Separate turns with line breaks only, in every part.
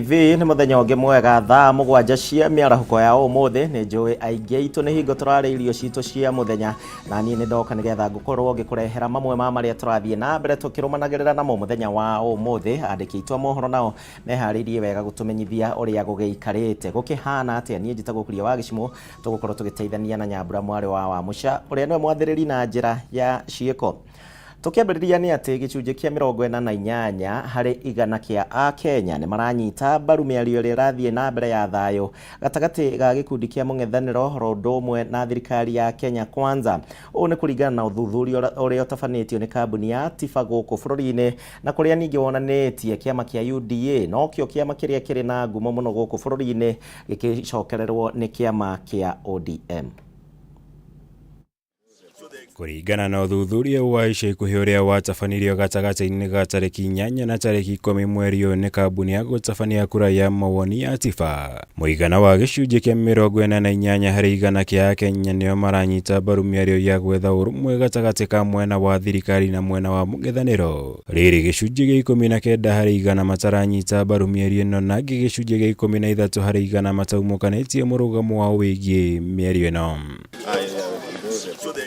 TV ni muthenya ungi mwega thaa mugwanja cia miarahuko ya umuthi ni njui aingi aitu ni hingo turare irio citu cia muthenya na nie ni ndoka nigetha ngukorwo ngikurehera mamwe ma maria turathie na mbere tukirumanagirira namo muthenya wa umuthi. Andiki aitu a mohoro nao meharirie wega gutumenyithia uria gugiikarite gukihana atia. Nie njitagwo kuria wa gicimo tugukorwo tugiteithania na Nyambura mwari wa Musha uria niwe mwathiriri na njira ya ciiko. Tukiambiriria ni ati gicunje kia 48 hari igana kia a Kenya ni maranyita mbaru miario ria irathie na mbere ya thayo gatagati ga gikundi kia mung'ethaniro rondomwe na thirikari ya Kenya Kwanza. Uu ni kuringana na uthuthuria uria utafanitio ni kambuni ya Tifa guku bururi-ini na kuria ningi wonanitie kiama kia UDA no kio kiama kiria kiri na ngumo muno guku bururi-ini gikicokererwo ni kiama kia ODM.
Kuringana na uthuthuria wa ica ikuhi uria watabanirio gatagati-ini ga tariki 8 na tariki 10 mweri uyu ni kambuni ya gutabania kura ya mawoni ya Tifa. Muigana wa gicunje kia 48 hari igana kia Kenya nio maranyita mbaru miario ya gwetha urumwe gatagati ka mwena wa thirikari na mwena wa mung'ethaniro. Riri gicunje gia 19 hari igana mataranyita mbaru miario ino na gicunje gia 13 hari igana mataumukanitie murugamo wa wigie miario ino.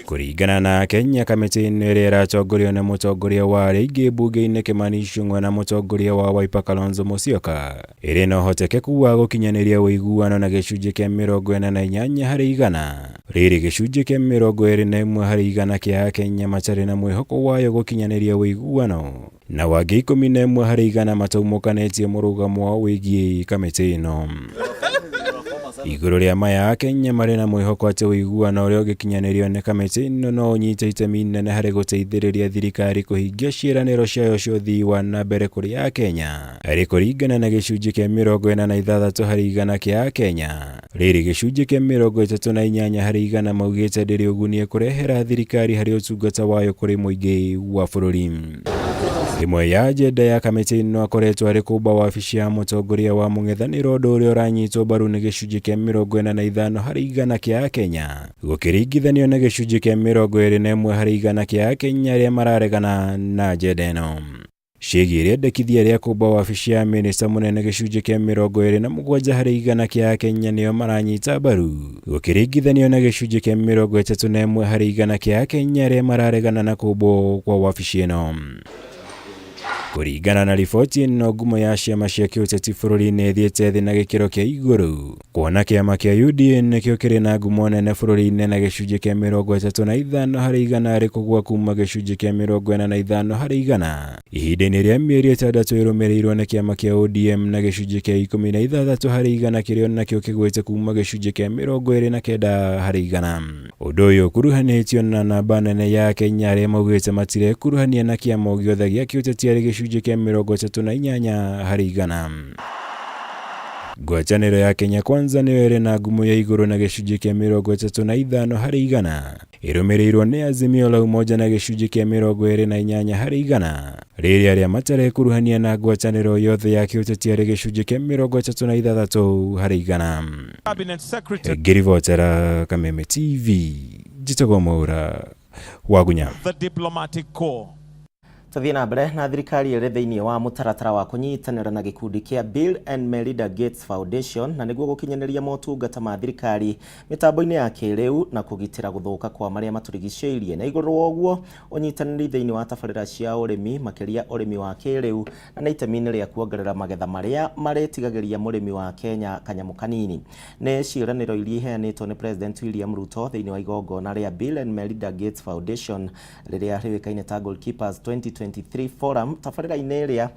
Kuringana na Kenya kamiti-ini iria iratongorio ni mutongoria wa rigi bunge-ini Kimani Ichung'wa na mutongoria wa Wiper Kalonzo Musyoka iri na uhotekeku wa gukinyaniria uiguano na gicunje kia 48 hari igana. Riri gicunje kia 21 hari igana kia Kenya matari na mwihoko wayo gukinyaniria uiguano na wangi 11 hari igana mataumukanitie murugamo wa wigie kamiti ino. Iguru ria maya Kenya mari na mwihoko ati uiguano uria ugikinyanirio ni kamiti ino no unyite itemi inene hari guteithiriria thirikari kuhingia ciiraniro ciayo cia uthii wa na mbere kuri ya Kenya. Ari kuringana na gicunje kia 46 hari igana kia Kenya, riri gicunje kia 38 hari igana maugite ndiri ugunie kurehera thirikari hari utungata wayo kuri muingi wa bururi. Imwe ya ajenda ya kamiti ino akoretwo ari kuba wabici ya mutongoria wa mung'ethaniro ndu uria uranyitwo mbaru ni gicunje kia 45 hari igana kia Kenya gukiringithanio na gicunje kia 21 hari igana kia Kenya aria mararegana na ajenda ino. Ciĩgiĩ rĩendekithia rĩa kuba wabici ya minista munene gicunje kia 27 hari igana kia Kenya nio maranyita mbaru gukiringithanio na gicunje kia 31 hari igana kia Kenya aria mararegana na kubwo kwa wabici ino. Kuringana na riboti ino ngumo ya ciama cia kiuteti bururi-ini thiĩte thĩ na gĩkĩro kĩa igũrũ. Kuona kiama kia UDA nikĩo kĩrĩ na ngumo nene bururi-ini na gĩcunje kia 35 hari igana arĩ kũgwa kuma gĩcunje kia 45 hari igana. Ihinda-inĩ rĩa mĩeri 6 ĩrũmĩrĩirwo nĩ kiama kia ODM na gĩcunje kia 16 hari igana kĩrĩa nakĩo kĩgwĩte kuma gĩcunje kia 29 hari igana. Ũndũ ũyũ ũkuruhanĩtio na namba nene ya Kenya arĩa maugĩte matirekuruhania na kiama o gĩothe gĩa kiuteti arĩ gĩcunje kia 38 hari igana. Ngwatanĩro ya Kenya Kwanza nĩyo ĩrĩ na ngumo ya igũrũ na gĩcunje kia 35 hari igana, ĩrũmĩrĩirwo nĩ Azimio la Umoja na gĩcunje kia 28 hari igana. Rĩrĩ arĩa matarekuruhania na ngwatanĩro yothe ya kiuteti arĩ gĩcunje kia 36 hari igana. Ngĩribotera Kameme TV, Gitau Mohoro wa Gunya.
Tuthie na mbere na thirikari iri thiini wa mutaratara wa kunyitanira na gikundi kia Bill and Melinda Gates Foundation na niguo gukinyaniria motungata ma thirikari mitambo-ini ya kiriu na kugitira guthuka kwa maria maturigicĩirie. Na iguru woguo unyitaniri thiini wa tabarĩra cia urimi makiria urimi wa kiriu na itemi-ini ria kuongerera magetha maria maretigagiria murimi wa Kenya kanyamu kanini. Ni ciĩranĩro iria iheanĩtwo ni President William Ruto thiini wa igongona ria Bill and Melinda Gates Foundation riria rĩũĩkaine ta Goalkeepers 2023 Forum, tabarĩra-inĩ ĩrĩa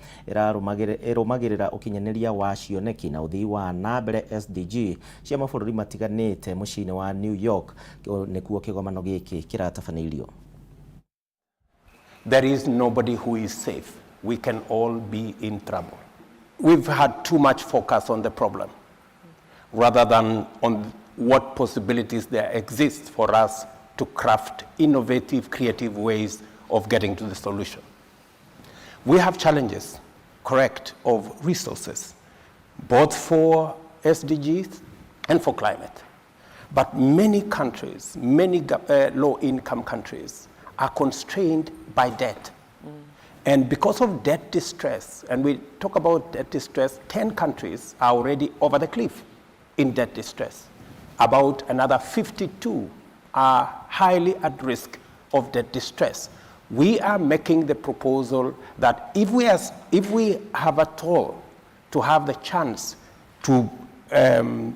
ĩrũmagĩrĩra ũkinyanĩria wa cioneki na ũthii wa na mbere SDG cia mabũrũri matiganĩte mũciĩ-inĩ wa New York nĩkuo kĩgomano gĩkĩ kĩratabanĩirio.
There is nobody who is safe. We can all be in trouble. We've had too much focus on the problem rather than on what possibilities there exist for us to craft innovative, creative ways of getting to the solution. We have challenges, correct, of resources, both for SDGs and for climate. But many countries, many low-income countries are constrained by debt. And because of debt distress, and we talk about debt distress, 10 countries are already over the cliff in debt distress. About another 52 are highly at risk of debt distress. We are making the proposal that if we have at all to have the chance to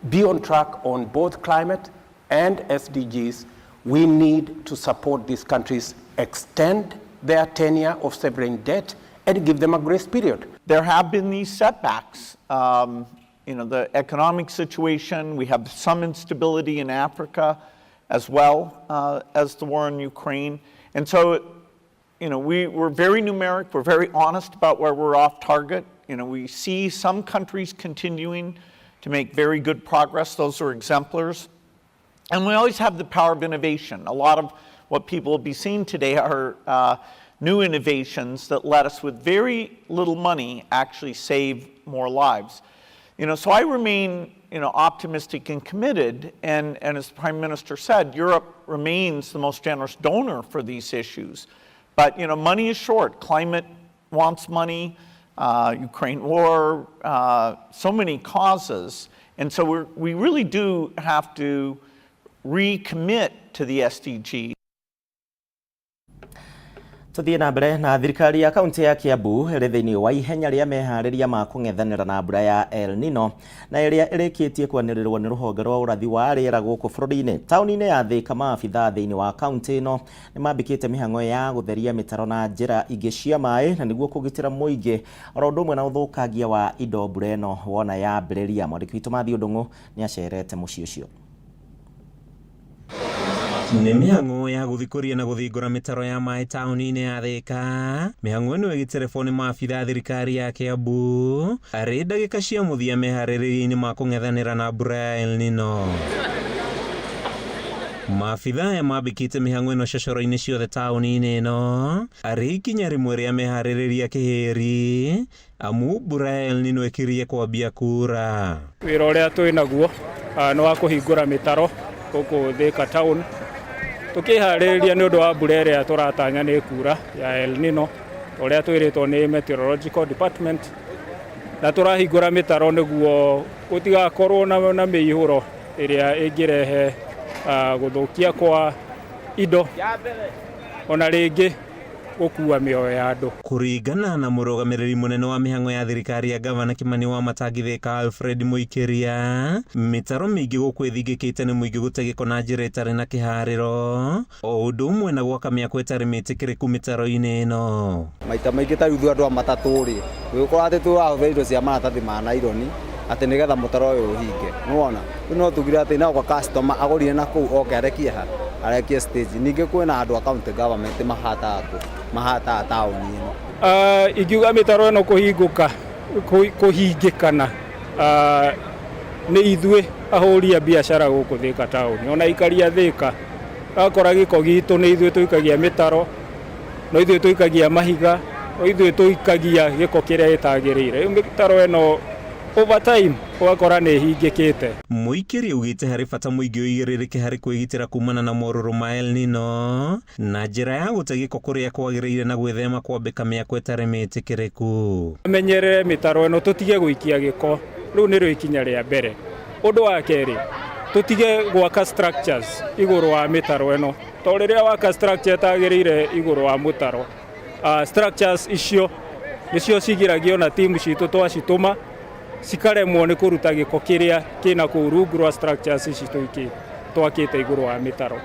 be on track on both climate and SDGs, we need to support these countries, extend their tenure of sovereign debt, and give them a grace period.
There have been these setbacks. The economic situation, we have some instability in Africa as well as the war in Ukraine. And so, we're very numeric, we're very honest about where we're off target. We see some countries continuing to make very good progress. Those are exemplars. And we always have the power of innovation. A lot of what people will be seeing today are new innovations that let us, with very little money, actually save more lives. So I remain, optimistic and committed. And as the Prime Minister said, Europe remains the most generous donor for these issues. But, money is short. Climate wants money, Ukraine war, so many causes. And so we really do have to recommit to the SDGs.
Tuthie na mbere na thirikari ya kaunti ya Kiambu ĩrĩ thĩinĩ wa ihenya rĩa meharĩria ma kũng'ethanĩra na mbura ya El Nino na ĩrĩa ĩrĩkĩtie kwanĩrĩrwo nĩ rũhonge rwa ũrathi wa rĩera gũkũ bũrũri-inĩ. Taũni-inĩ ya Thika, maabitha thĩinĩ wa kaunti ĩno nĩ mambĩkĩte mĩhang'o ya gũtheria mĩtaro na njĩra ingĩ cia maĩ na nĩguo kũgitĩra mũingĩ oro ũndũ ũmwe na ũthũkangia wa indo mbura ĩno wona yambĩrĩria. Mwandĩki witũ Mathiũ Ndung'u nĩ acerete mũciĩ ũcio.
Nĩ mĩhang'o ya gũthikũria na gũthingũra mĩtaro ya maĩ taũni-inĩ ya Thika. Mĩhang'o ĩno ĩgĩterebwo nĩ maabitha thirikari ya Kiambu arĩ ndagĩka cia mũthia meharĩrĩria-inĩ ma kũng'ethanĩra na mbura ya El Nino. Maabitha aya mambĩkĩte mĩhang'o ĩno cocoro-inĩ ciothe taũni-inĩ ĩno arĩ ikinya rĩmwe rĩa meharĩrĩria kĩhĩri amu mbura ya El Nino ĩkĩrie kwambia kuura.
Wĩra ũrĩa twĩ naguo nĩ wa kũhingũra mĩtaro gũkũ Thika town tukiharĩrĩria nĩ ũndũ wa mbura ĩrĩa tũratanya nĩ kuura ya El Nino ũrĩa twĩrĩtwo nĩ Meteorological Department, na tũrahingũra mĩtaro nĩguo gũtigakorwo na mĩihũro ĩrĩa ĩngĩrehe gũthũkia kwa indo ona rĩngĩ gũkua mĩoyo ya andũ.
Kũringana na mũrũgamĩrĩri mũnene wa mĩhang'o ya thirikari ya Gavana Kimani wa Matangi Thika Alfred Mũikĩria, mĩtaro mĩingĩ gũkũ ĩthingĩkĩte nĩ mũingĩ gũte gĩko na njĩra ĩtarĩ na kĩharĩro o ũndũ ũmwe na gwaka mĩako ĩtarĩ mĩtĩkĩrĩku mĩtaro-inĩ ĩno.
Maita maingĩ ta rĩu andũ a matatũ rĩ gwĩkora atĩ tũrahũthĩra indo cia maratathi ma naironi atĩ nĩgetha mũtaro ũyũ ũhinge. Nĩwona rĩu no tugire atĩ no customer agũrire na kũu oke arekie stage. Ningĩ kwĩna andũ a county government mahataga taũni ĩno.
Ingiuga mĩtaro ĩno kũhingĩkana nĩ ithuĩ ahũri a biacara gũkũ Thika taũni, ona ikaria Thika akora gĩko gitũ nĩ ithuĩ tũikagia mĩtaro, no ithuĩ tũikagia mahiga, no ithuĩ tũikagia gĩko kĩrĩa gĩtagĩrĩire. Rĩu mĩtaro ĩno over time ũgakora nĩ hingĩkĩte.
Mũikĩria ugĩte harĩ bata mũingĩ ũigĩrĩrĩke harĩ kwĩgitĩra kumana na morũrũ ma El Nino na njĩra ya gũte gĩko kũrĩa kwagĩrĩire na gwĩthema kwambĩka mĩako ĩtarĩ mĩtĩkĩrĩku.
Menyerere mĩtaro ĩno, tũtige gũikia gĩko, rĩu nĩrĩo ikinya rĩa mbere. Ũndũ wa kerĩ, tũtige gwaka structures igũrũ wa mĩtaro ĩno, to rĩrĩa waka structure ĩtagĩrĩire igũrũ wa mũtaro, structures icio nĩcio cigiragio na timu citũ twacitũma cikaremwo nĩ kũruta gĩko kĩrĩa kĩna kũu rungu rwa structures ici twakĩte igũrũ wa mĩtaro.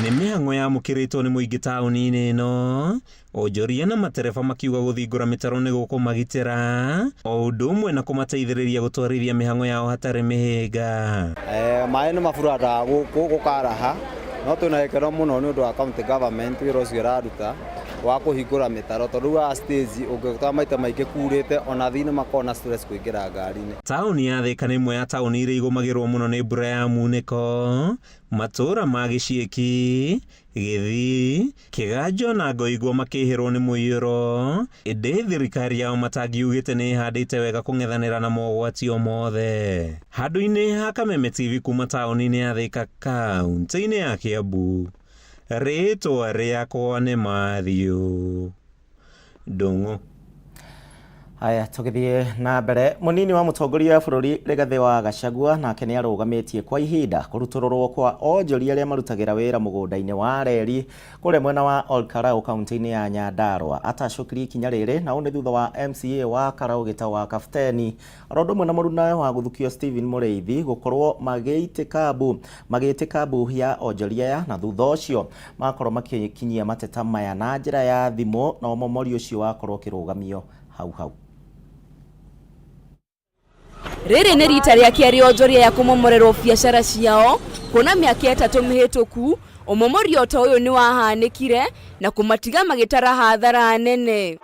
Nĩ mĩhang'o yamũkĩrĩtwo nĩ mũingĩ taũni-inĩ ĩno, onjoria na matereba makiuga gũthingũra mĩtaro nĩ gũkũmagitĩra o ũndũ ũmwe na kũmateithĩrĩria gũtwarithia mĩhang'o yao hatarĩ mĩhĩnga.
Maĩ nĩ maburaga gũkaraha, no twĩna gĩkeno mũno nĩ ũndũ wa county government wĩra ũcio ĩraruta wa kũhingũra mĩtaro, tondũ wa stage ũngĩtoa maita maingĩ kurĩte ona thĩinĩ makona stress kũingĩra ngari-inĩ.
Taũni ya Thika nĩ imwe ya taũni iria igũmagĩrwo mũno nĩ mbura ya munĩko. Matũũra ma Gĩciĩki, Gĩthii, Kĩganjo na Ngoigua makĩhĩrwo nĩ mũiyũro, ĩndĩ thirikari yao Matangi yugĩte nĩ ĩhandĩte wega kũng'ethanĩra na mogwati o mothe. Handũ-inĩ ha Kameme TV kuma taũni-inĩ ya Thika kaunti-inĩ ya Kiambu,
Rĩtwa rĩakwa nĩ Mathiũ Ndung'u.
Haya tugithie na mbere munini wa mutongoria wa bururi Rigathi wa Gachagua nake ni arugametie kwa ihinda kurutururwo kwa onjoria aria marutagira wira mugunda-ini wa reri kure mwena wa Olkarau kaunti-ini ya Nyandarua atacukiri ikinya riri na une thutha wa MCA wa Karau Gitau wa Kafteni arondo mwena muruna wa guthukio Stephen Mureithi gukorwo magĩtĩkambu ya onjoria ya na thutha ucio makorwo makinyia mateta maya na njira ya thimo na omomori ucio wakorwo kirugamio hau.
Rĩrĩ nĩ rita rĩa kerĩ onjoria ya kũmomorerwo biacara ciao kuona mĩaka 3 mĩhĩtũku ũmomorio ta ũyũ nĩ wahanĩkire na kũmatiga magĩtara hathara nene.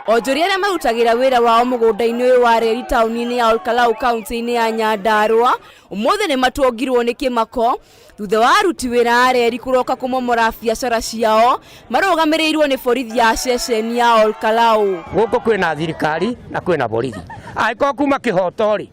Onjoria arĩa marutagĩra wĩra wao mũgũnda-inĩ ũyũ wa reri taũni-inĩ ya Olkarau kaunti-inĩ ya Nyandarua ũmũthĩ nĩ matongirwo nĩ kĩmako thutha wa aruti wĩra a reri kũroka kũmomora biacara ciao marũgamĩrĩirwo nĩ borithi ya ceceni ya Olkarau.
Gũkũ kwĩna thirikari na kwĩna borithi. Angĩkorwo kuma kĩhoto-rĩ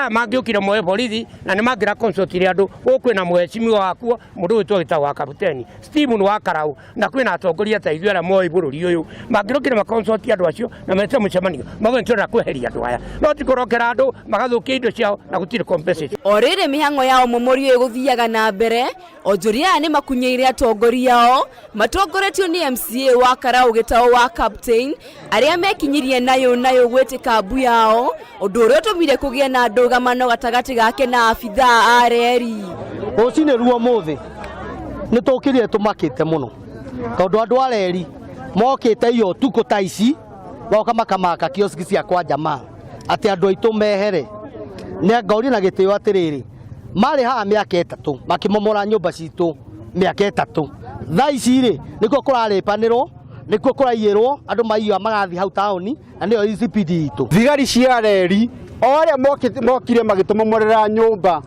mangĩũkire moe borithi na nĩ mangĩra consultire andũ gũkwĩna mũhecimiwa wakuo mũndũ wĩtwo Gitau wa Kapteni Stephen wa Karau na kwĩna atongoria ta ithuĩ arĩa moĩ bũrũri ũyũ mangĩrũkire maconsulti andũ acio na mete mũcemanio magwĩtũra kweheria andũ aya no ti kũrokera andũ magathũkia indo ciao na gũtirĩ compensation.
O rĩrĩ mĩhang'o ya ũmomorio ĩgũthiaga na mbere onjoria aya nĩ makunyeire atongoria ao matongoretio nĩ MCA wa Karau Gitau wa Captain arĩa mekinyirie nayo gwĩtĩka mbu yao ũndũ ũrĩa ũtũmire kũgĩe na ndũgamano gatagatĩ gake na abithaa a reri.
Rũcinĩ ruo mũthĩ nĩ tũkĩrire tũmakĩte mũno tondũ andũ a reri mokĩte iyo tuko ta ici moka makamaka kioski cia kwa jamaa atĩ andũ aitũ mehere nĩ ngauri na gĩtĩo atĩrĩrĩ marĩ haha mĩaka 3 makĩmomora nyũmba citũ mĩaka 3 thaa ici rĩ nĩkuo kũrarĩpanĩrwo nĩkuo kũraiyĩrwo andũ maiywa magathi hau taũni na nĩyo ICPD itũ.
Thigari cia reri o arĩa mokire magĩtũmomorera nyũmba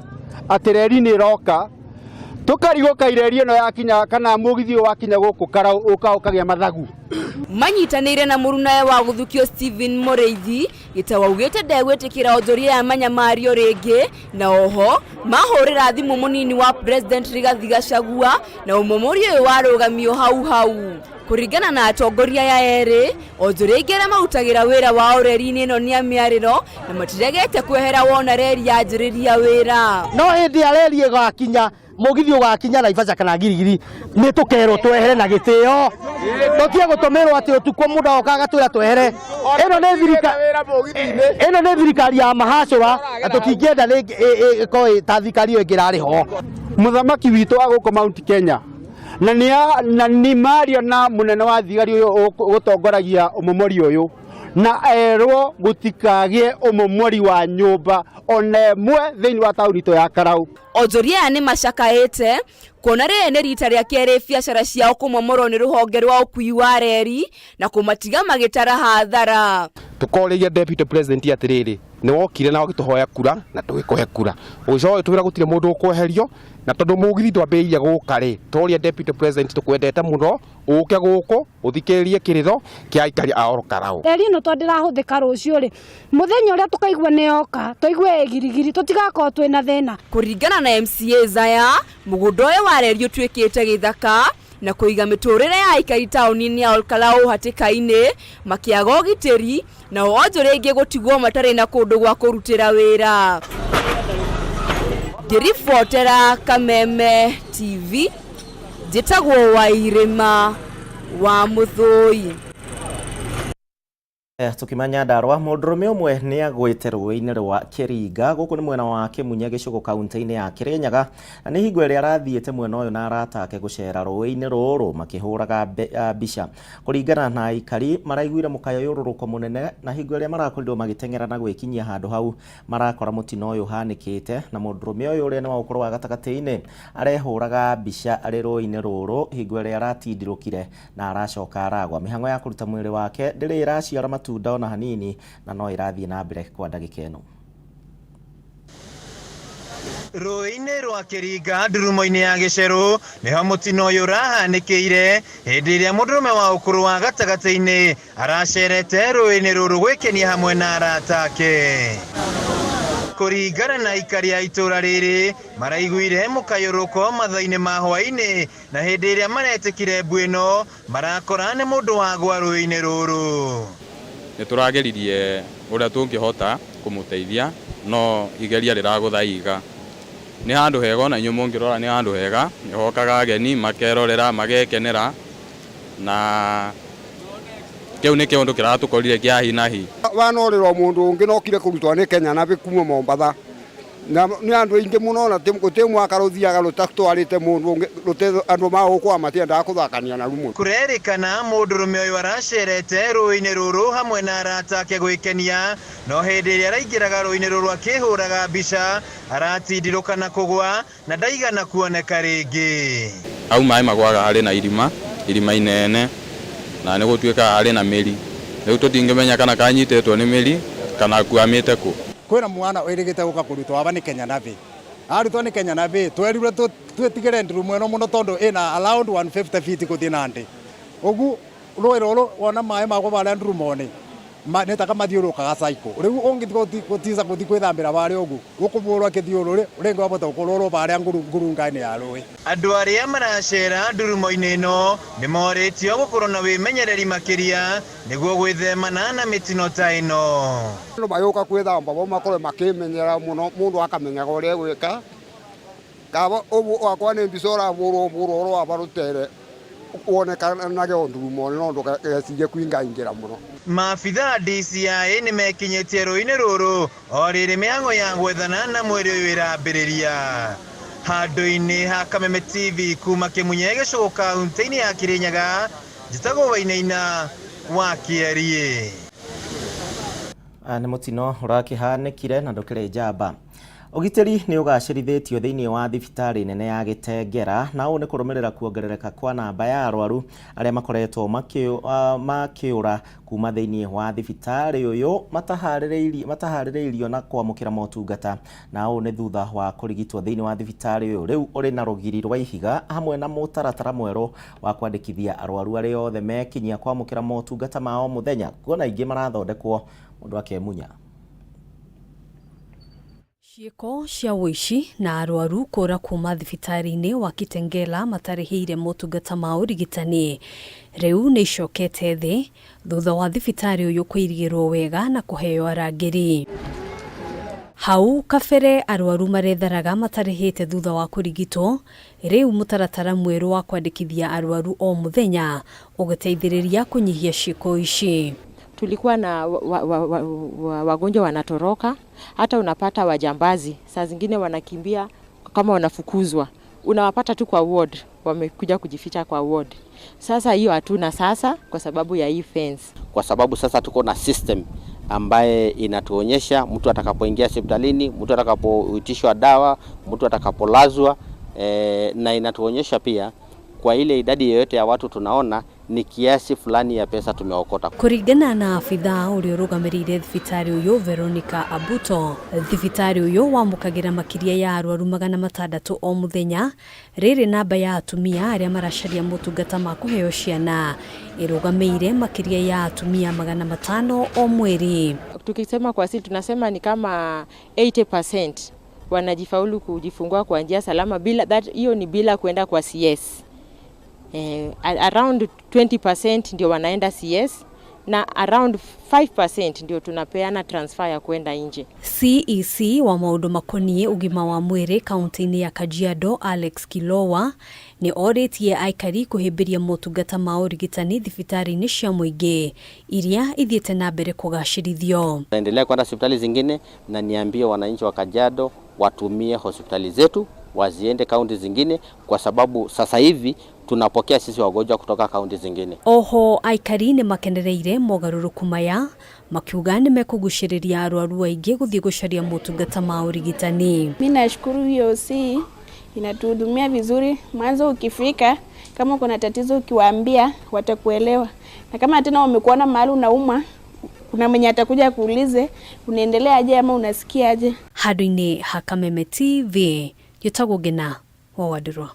atĩ reri nĩ roka tũkarigũka ireri ĩno yakinya kana mũgithi wakinya gũkũ Karau ũkagĩa mathagu.
Manyitanĩire na mũrunawe wa gũthukio Stephen Mureithi Gitau augĩte ndegwĩtĩkĩra onjoria ya manyamario rĩngĩ na oho mahũrĩra thimũ munini wa President Rigathi Gachagua na ũmomorio ũyũ warũgamio hau. Kũringana na atongoria ya erĩ onjoria ingĩ arĩa marutagĩra wĩra wao reri-inĩ ĩno nĩ amĩarĩro na matiregete kwehera wona reri yanjĩrĩria wĩra.
No hĩndĩ ya reri ĩgakinya mũgithi ũgakinya Naivasha kana Girigiri nĩ tũkerwo twehere na gĩtĩo tũtige gũtũmĩrwo atĩ ũtukũ mũndũ okaga twĩra twehere. Ĩno nĩ thirikari ya mahacũra na tũtingĩenda ĩkorwo ta thirikari ĩyo ĩngĩrarĩ ho.
Mũthamaki witũ wa gũkũ Mount Kenya na nĩ mario na mũnene wa thigari ũyũ gũtongoragia ũmomorio ũyũ na erwo gũtikagĩe ũmomori wa nyũmba ona ĩmwe thĩinĩ wa taũni itũ ya Karau.
Onjoria aya nĩ macakaĩte kuona rĩrĩ nĩ rita rĩa kerĩ biacara ciao kũmomorwo nĩ rũhonge rwa ũkui wa reri na kũmatiga magĩtara hathara.
Tũkorĩire Deputy President atĩrĩrĩ nĩ wokire na ũgĩtũhoya kura na tũgĩkũhe kura ũcoke twĩra gũtirĩ mũndũ ũkweherio na tondũ mũgithi twambĩrĩirie gũka rĩ tũria Deputy President tũkwendete mũno ũke gũkũ ũthikĩrĩrie kĩrĩro kĩa aikari a Olkarau.
Reri ĩno tondũ ndĩrahũthĩka rũciũ rĩ mũthenya ũrĩa tũkaigua nĩ yoka tũigue Girigiri tũtigakorwo twĩna thĩna.
Kũringana na MCA Zaya mũgũnda ũyũ wa reri ũtuĩkĩte gĩthaka na kũiga mĩtũrĩre ya aikari taũni-inĩ ya Olkarau hatĩka-inĩ makĩaga ũgitĩri na onjoria ingĩ gũtigwo matarĩ na kũndũ gwa kũrutĩra wĩra. Ngĩribotera Kameme TV njĩtagwo Wairĩma wa Mũthũi.
Tukima Nyandarua mũndũrũme ũmwe nĩ agwĩte rũĩ-inĩ rwa Kĩringa gũkũ nĩ mwena wa Kĩmunya gĩcigo kaunti-inĩ ya Kĩrĩnyaga na nĩ hingo ĩrĩa arathiĩte mwena ũyũ na arata ake gũcera rũĩ-inĩ rũrũ makĩhũraga mbica. Kũringana na aikari maraiguire mũkayũrũrũko mũnene na hingo ĩrĩa marakorirwo magĩteng'era na gwĩkinyia handũ hau marakora mũtino ũyũ ũhanĩkĩte na mũndũrũme ũyũ ũrĩa nĩ wa ũkũrũ wa gatagatĩ-inĩ arehũraga mbica arĩ rũĩ-inĩ rũrũ hingo ĩrĩa aratindirũkire na aracoka aragwa. Mĩhang'o ya kũruta mwĩrĩ wake ndĩrĩ ĩraciara matunda ona hanini na no irathiĩ na mbere kwa ndagĩka ĩno.
Rũĩ-inĩ rwa Kĩringa ndurumo-inĩ ya Gĩcerũ nĩho mũtino ũyũ ũrahanĩkĩire hĩndĩ ĩrĩa mũndũrũme wa ũkũrũ wa gatagatĩ-inĩ aracerete rũĩ-inĩ rũrũ gwĩkenia hamwe na arata ake. kũringana na ikari ya itũra rĩrĩ maraiguire mũkayũrũko mathainĩ ma hwainĩ na hĩndĩ ĩrĩa maretĩkire mbu ĩno marakora nĩ mũndũ wagwa rũĩ-inĩ rũrũ.
Nĩtũrageririe ũrĩa tũngĩhota kũmũteithia no igeria rĩragũtha iga. Nĩ handũ hega na inyuĩ mũngĩrora nĩ handũ hega, nĩhokaga ageni makerorera magekenera na kĩu nĩ kĩũndũ kĩratũkorire kĩa hi na hi.
Wanorĩrwo mũndũ ũngĩ nokire kũrutwo nĩ Kenya na kuma Mombatha na nĩ andũ aingĩ mũno na gũtĩ mwaka rũthiaga rũtatwarĩte mũndũ ũngĩ andũ magũkwa matiendaga kũthakania na rumu.
Kũrerĩkana mũndũrũme ũyũ aracerete rũĩ-inĩ rũrũ hamwe na arata ake gwĩkenia no hĩndĩ ĩrĩa araingĩraga rũĩ-inĩ rũrũ akĩhũraga mbica aratindirũka na kũgwa na ndaigana kuoneka rĩngĩ.
Au maĩ magwaga harĩ na irima inene na nĩgũtuĩka harĩ na mĩri. Rĩu tũtingĩmenya kana kanyitĩtwo nĩ mĩri kana kuamĩte kũ.
Kwĩna mwana wĩrĩgĩte gũka kũrutwo aba nĩ Kenya Navy. Arutwo nĩ Kenya Navy twerire twĩtigĩre ndrumu ĩno mũno tondũ ĩna around 150 feet gũthiĩ na ndĩ. Ũguo rũĩ rũrũ wona maĩ magwa barĩa ndrumu-inĩ nĩtaka mathiũrũkaga cycle. Rĩu ũngĩthiĩ gũtiza gũthiĩ kwĩthambĩra barĩa ũguo gũkũbũrwo kĩthiũrũrĩ ũrĩngĩ wahota gũkorwo barĩa ngurunga-inĩ ya rũĩ.
Andũ arĩa maracera ndurumo-inĩ ĩno nĩmorĩtio gũkorwo na wĩmenyereri makĩria nĩguo gwĩthemana na mĩtino ta ĩno.
Andũ magĩũka kwĩthamba bo makorwo makĩmenyera mũno mũndũ akamenyaga ũrĩa gwĩka. Kaba ũguo wakwa nĩ mbica ũrabũrwo waba rũtere wonekanaga ndurumo-inĩ no ndũgecirie kũingĩra mũno.
Maabitha DCI nĩmekinyĩtie rũĩ-inĩ rũrũ o rĩrĩ mĩhang'o ya gwethana na mweri ũyũ ĩrambĩrĩria. Handũ-inĩ ha Kameme TV kuma Kĩmunye gĩcũgũ kaunti-inĩ ya Kirinyaga njĩtagwo Wainaina wa Kĩarie.
Nĩ mũtino ũrakĩhanĩkire na ndũkĩrĩ njamba. Ũgitĩri nĩ ũgacĩrithĩtio thĩinĩ wa thibitarĩ nene ya Gĩtengera na ũũ nĩ kũrũmĩrĩra kuongerereka kwa namba ya arwaru arĩa makoretwo makĩũra kuma thĩinĩ wa thibitarĩ ũyũ mataharĩrĩirio na kwamũkĩra motungata na ũũ nĩ thutha wa kũrigitwo thĩinĩ wa thibitarĩ ũyũ rĩu ũrĩ na rũgiri rwa ihiga hamwe na mũtaratara mwerũ wa kwandĩkithia arwaru arĩa othe mekinyia kwamũkĩra motungata mao mũthenya kuona aingĩ marathondekwo mũndũ akemunya.
Ciĩko cia wĩici na arwaru kũra kuma thibitarĩ-inĩ wa Kitengela matarĩhĩire motungata ma ũrigitani rĩu nĩ icokete thĩ thutha wa thibitarĩ ũyũ kũirigĩrwo wega na kũheo arangĩri. Hau kabere arwaru maretharaga matarĩhĩte thutha wa kũrigitwo rĩu mũtaratara mwerũ wa kwandĩkithia arwaru o mũthenya ũgĩteithĩrĩria kũnyihia ciĩko ici.
Tulikuwa na wagonjwa wanatoroka, hata unapata wajambazi, saa zingine wanakimbia kama wanafukuzwa. Unawapata tu kwa ward, wamekuja kujificha kwa ward. Sasa hiyo hatuna sasa kwa sababu ya hii fence.
Kwa sababu sasa tuko na system ambaye inatuonyesha mtu atakapoingia hospitalini, mtu atakapoitishwa dawa, mtu atakapolazwa na inatuonyesha pia kwa ile idadi yoyote ya watu tunaona ni kiasi fulani ya pesa tumeokota.
Kũringana na afitha ũrĩa ũrũgamĩrĩire thibitarĩ ũyũ Veronica Abuto, thibitarĩ ũyũ wamũkagĩra makĩria ya arwaru 600 o mũthenya, rĩrĩ namba ya atumia arĩa maracaria motungata ma kũheo ciana ĩrũgamĩire makĩria ya atumia 500 o mweri.
Tukisema kwa sisi tunasema ni kama 80% wanajifaulu kujifungua kwa njia salama bila hiyo ni bila kwenda kwa CS. Around 20% ndio wanaenda CS na around 5% ndio tunapeana transfer ya kwenda nje.
CEC wa maũndũ makoniĩ ũgima wa mwĩrĩ kaunti-inĩ ya Kajiado Alex Kilowa nĩ orĩtie aikari kũhĩmbĩria motungata ma ũrigitani thibitarĩ-inĩ cia mũingĩ iria ithiĩte na mbere kũgacĩrithio.
Naendelea kwenda hospitali zingine na niambie wananchi wa Kajiado watumie hospitali zetu waziende kaunti zingine kwa sababu sasa hivi tunapokea sisi wagonjwa kutoka kaunti zingine.
Oho aikari nĩ makenereire mogarũrũku maya makiuga nĩ mekũgucĩrĩria arwaru aingĩ gũthiĩ gũcaria motungata ma ũrigitani.
Mimi nashukuru VOC inatuhudumia vizuri. Mwanzo ukifika kama kuna tatizo ukiwaambia watakuelewa. Na kama tena wamekuona mahali unaumwa kuna mwenye atakuja kuulize unaendelea aje ama unasikia aje.
Handũ-inĩ ha Kameme TV Gitau wa Wadurwa.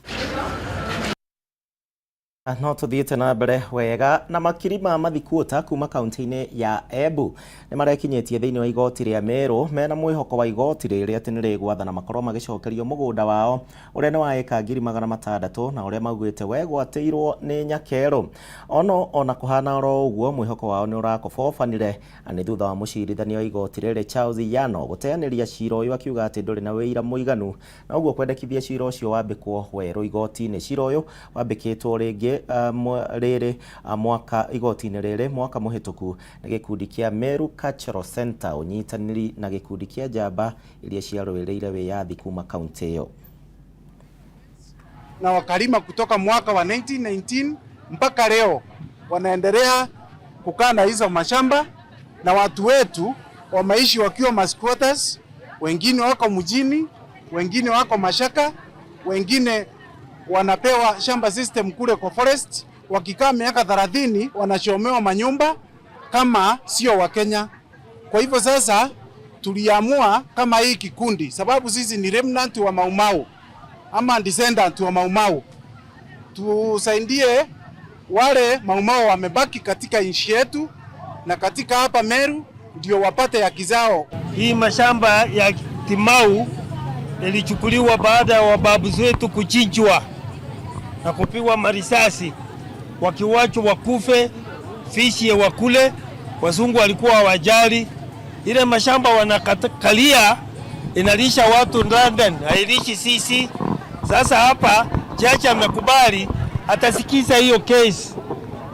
No tuthiĩte na mbere wega na makiri ma mathikuota kuma kaunti-inĩ ya Embu nĩ marekinyĩtie thĩinĩ wa igoti rĩa Meru mena mwĩhoko wa igoti rĩrĩa atĩ nĩ rĩgwathana makorwo magĩcokerio mũgũnda wao ũrĩa nĩ wa eka 600,000 na ũrĩa maugĩte wegwatĩirwo nĩ Nyakeru. Ona kũhana oro ũguo mwĩhoko wao nĩ ũrakobobanire nĩ thutha wa mũcirithania wa igoti rĩrĩ Charles Yano gũteanĩria cira ũyũ akiuga atĩ ndũrĩ na wĩira mũiganu na ũguo kwendekithia cira ũcio wambĩkwo werũ igoti-inĩ. Cira ũyũ wambĩkĩtwo rĩngĩ mwaka igoti-inĩ rĩrĩ mwaka mũhĩtũku na gĩkundi kĩa Meru Cultural Center ũnyitanĩri na gĩkundi kĩa njamba iria ciarũĩrĩire wĩyathi kuma kaunti ĩyo.
Na wakalima kutoka mwaka wa 1919 mpaka leo wanaendelea kukaa na hizo mashamba, na watu wetu wameishi wakiwa squatters, wengine wako mjini, wengine wako mashaka, wengine wanapewa shamba system kule kwa forest, wakikaa miaka 30 wanashomewa manyumba kama sio wa Kenya. Kwa hivyo sasa tuliamua kama hii kikundi, sababu sisi ni remnant wa Maumau ama descendant wa Maumau, tusaidie wale Maumau wamebaki katika nchi yetu na katika hapa Meru ndio wapate haki zao.
Hii mashamba ya Timau ilichukuliwa baada ya wababu zetu kuchinjwa na kupigwa marisasi, wakiwachwa wakufe, fishi wakule. Wazungu walikuwa hawajali. Ile mashamba wanakalia inalisha watu London, hailishi sisi. Sasa hapa jaji amekubali atasikiza hiyo kesi,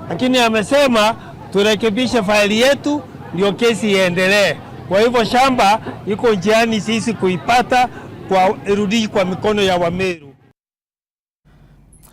lakini amesema turekebishe faili yetu ndio kesi iendelee. Kwa hivyo shamba iko njiani sisi kuipata kwa irudi kwa mikono ya Wameru.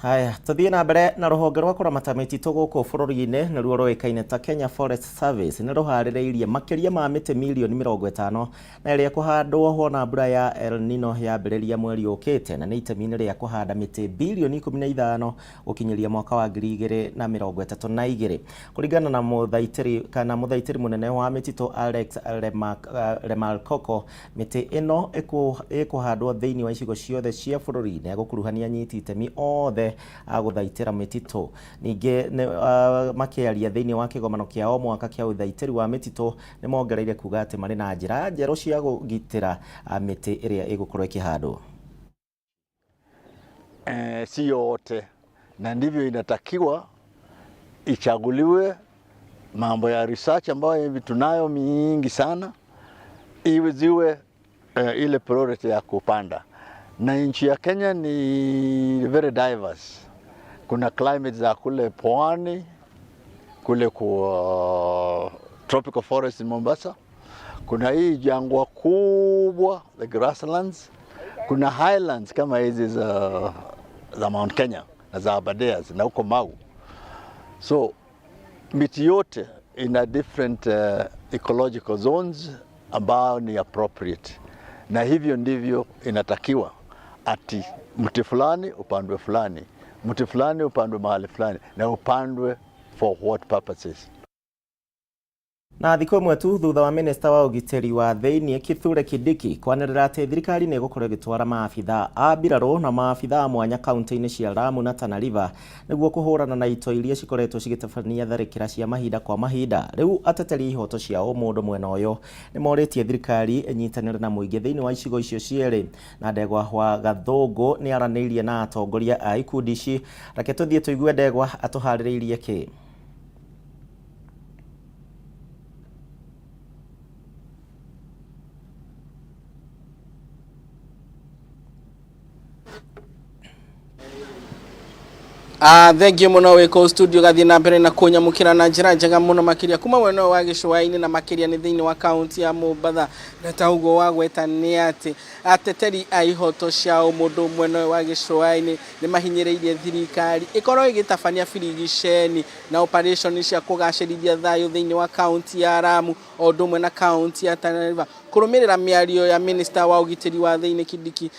Haya, tuthiĩ na mbere na rũhonge rwa kũramata mĩtitũ gũkũ bũrũri-inĩ nĩruo rũĩkaine ta Kenya Forest Service nĩ rũharĩrĩirie makĩria ma mĩtĩ milioni 50 na ĩrĩa kũhandwo wona mbura ya El Nino yambĩrĩria mweri ũkĩte, na nĩ itemi-inĩ rĩa kũhanda mĩtĩ bilioni 15 gũkinyĩria mwaka wa 2032. Kũringana na mũthaitĩri mũnene wa mĩtitũ Alex Remarkoko, mĩtĩ ĩno ĩkũhandwo thĩinĩ wa icigo ciothe cia bũrũri na gũkuruhania nyiti itemi othe agũthaitĩra mĩtitũ. Ningĩ makĩaria thĩinĩ wa kĩgomano kĩa o mwaka kĩa ũthaitĩri wa mĩtitũ nĩ mongereire kuga atĩ marĩ na njĩra njerũ cia gũgitĩra mĩtĩ ĩrĩa ĩgũkorwo ĩkĩhandwo.
Si yote, na ndivyo inatakiwa ichaguliwe. Mambo ya research ambayo hivi tunayo mingi sana iwe ziwe ile priority ya kupanda. Na nchi ya Kenya ni very diverse. Kuna climate za kule pwani, kule kwa tropical forest in Mombasa. Kuna hii jangwa kubwa, the grasslands. Kuna highlands kama hizi za Mount Kenya na za Aberdares na huko Mau. So miti yote ina different ecological zones ambao ni appropriate. Na hivyo ndivyo inatakiwa. Ati mti fulani upandwe fulani, mti fulani upandwe mahali fulani, na upandwe for what purposes.
Na thikũ ĩmwe tu thutha wa minista wa ũgitĩri wa thĩinĩ Kithure Kindiki kwanĩrĩra atĩ thirikari nĩ ĩgũkorwo ĩgĩtwara maabitha a mbirarũ na maabitha a mwanya kaunti-inĩ cia Lamu na Tana River nĩguo kũhũrana na ito iria cikoretwo cigĩtabania tharĩkĩra cia mahinda kwa mahinda. Rĩu ateteri ihoto cia ũmũndũ mwena ũyũ nĩ morĩtie thirikari ĩnyitanĩre na mũingĩ thĩinĩ wa icigo icio cierĩ, na Ndegwa wa Gathũngũ nĩ aranĩirie na atongoria a ikundi ici. Reke tũthiĩ tũigue Ndegwa atũharĩrĩirie kĩ.
Thengiũ mũno wĩkũ studio gathiĩ na mbere na kũnyamũkĩra na njĩra njega mũno makĩria kuma mwena wa gĩcũa-inĩ na makĩria nĩ thĩinĩ wa kaunti ya Mombatha. Na ta ũguo wagweta nĩ atĩ ateteri a ihoto cia ũmũndũ mwena wa gĩcũa-inĩ nĩ mahinyĩrĩirie thirikari ĩkorwo ĩgĩtabania birigiceni na operation cia kũgacĩrithia thayũ thĩinĩ wa kaunti ya Lamu o ũndũ ũmwe na kaunti ya Tana River, kũrũmĩrĩra mĩario ya minista wa ũgitĩri wa thĩinĩ Kindiki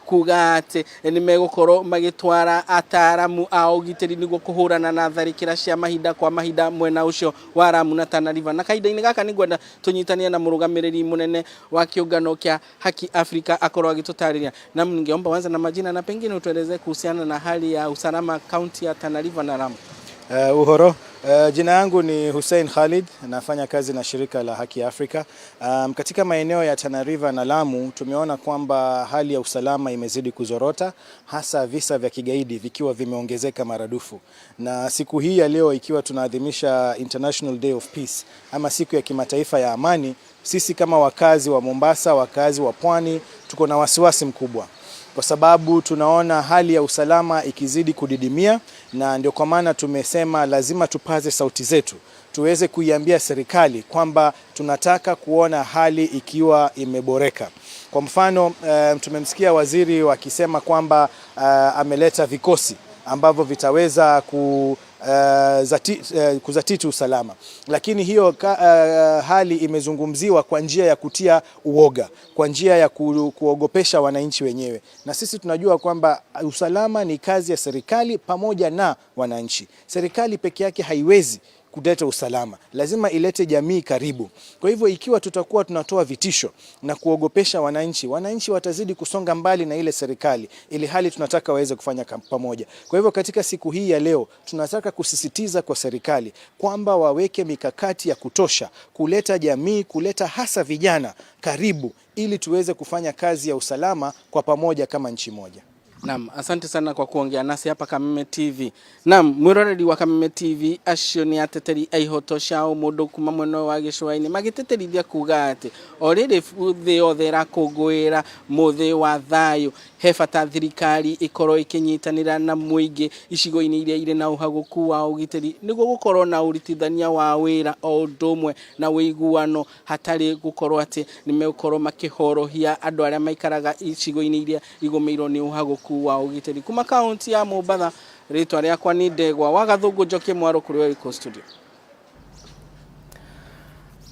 kuga atĩ nĩ megũkorwo magĩtwara ataaramu a ugitiri niguo kuhurana na tharikira cia mahinda kwa mahinda mwena ucio wa Lamu na Tana River. Na kahinda-ini gaka ni gwenda tunyitania na murugamiriri munene wa kiungano kia Haki Africa akorwo agitutariria. Na ningeomba wanza na majina na pengine utueleze kuhusiana na hali ya usalama kaunti ya Tana River na Lamu.
Uhoro. Jina yangu ni Hussein Khalid, nafanya kazi na shirika la Haki Africa. Katika maeneo ya Tana River na Lamu tumeona kwamba hali ya usalama imezidi kuzorota, hasa visa vya kigaidi vikiwa vimeongezeka maradufu. Na siku hii ya leo ikiwa tunaadhimisha International Day of Peace ama siku ya kimataifa ya amani, sisi kama wakazi wa Mombasa, wakazi wa Pwani, tuko na wasiwasi mkubwa. Kwa sababu tunaona hali ya usalama ikizidi kudidimia, na ndio kwa maana tumesema lazima tupaze sauti zetu tuweze kuiambia serikali kwamba tunataka kuona hali ikiwa imeboreka. Kwa mfano tumemsikia waziri wakisema kwamba ameleta vikosi ambavyo vitaweza kuzatiti usalama, lakini hiyo hali imezungumziwa kwa njia ya kutia uoga, kwa njia ya kuogopesha wananchi wenyewe. Na sisi tunajua kwamba usalama ni kazi ya serikali pamoja na wananchi. Serikali peke yake haiwezi kuleta usalama, lazima ilete jamii karibu. Kwa hivyo ikiwa tutakuwa tunatoa vitisho na kuogopesha wananchi, wananchi watazidi kusonga mbali na ile serikali, ili hali tunataka waweze kufanya pamoja. Kwa hivyo katika siku hii ya leo tunataka kusisitiza kwa serikali kwamba waweke mikakati ya kutosha kuleta jamii, kuleta hasa vijana karibu, ili tuweze kufanya kazi ya usalama kwa pamoja kama nchi moja.
Naam, asante sana kwa kuongea nasi hapa Kameme TV. Naam, mwiroreri wa Kameme TV acio ni ateteri aihoto ciao mundu kuma mwena wa gicua-ini magiteterithia kuga ati oriri thi yothe irakungwira muthi wa thayu, he bata thirikari ikorwo ikinyitanira na muingi icigo-ini iria ire na uhaguku wa ugitiri niguo gukorwo na uritithania wa wira o ndumwe na wiguano, hatari gukorwo ati nimegukorwo makihorohia andu aria maikaraga icigo-ini iria igomeirwo ni uhaguku wa ugitiri. Kuma kaunti ya Mombasa, ritwa riakwa ni Ndegwa wa Gathungu Njoki Mwaro kuri Werico Studio.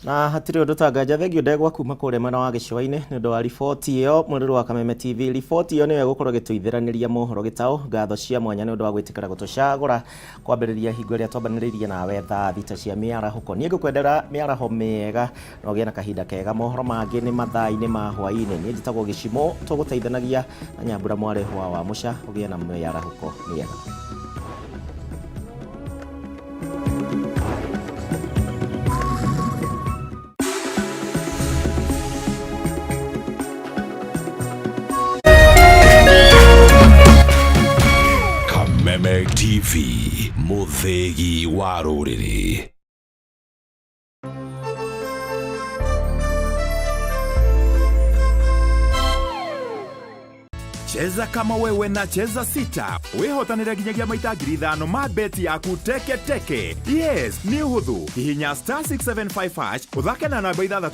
Na hatiri undu tangaja thengio Ndegwa kuma kure mwena wa gicua-ini ni ndo wa riboti iyo mwiriru wa Kameme TV. Riboti iyo niwe gukorwo gituithiraniria Mohoro Gitau, ngatho cia mwanya ni undu wa gwitikira gutucagura kwambiriria hingo ria twambaniririe nawe thaa thita cia miarahuko. Nie ngukwendera miaraho miega no gie na kahinda kega. Mohoro mangi ni mathaa-ini ma hwaini. Nie njitagwo Gicimo, tuguteithanagia na Nyambura Mware wa Muca ugie na miarahuko miega.
Kameme TV, muthegi wa ruriri.
Cheza kama wewe na cheza sita. Wihotanire ginyagia maita 5,000 ma beti yaku teke teke. Yes, ni huthu. Hihinya *675# uthake na namba 6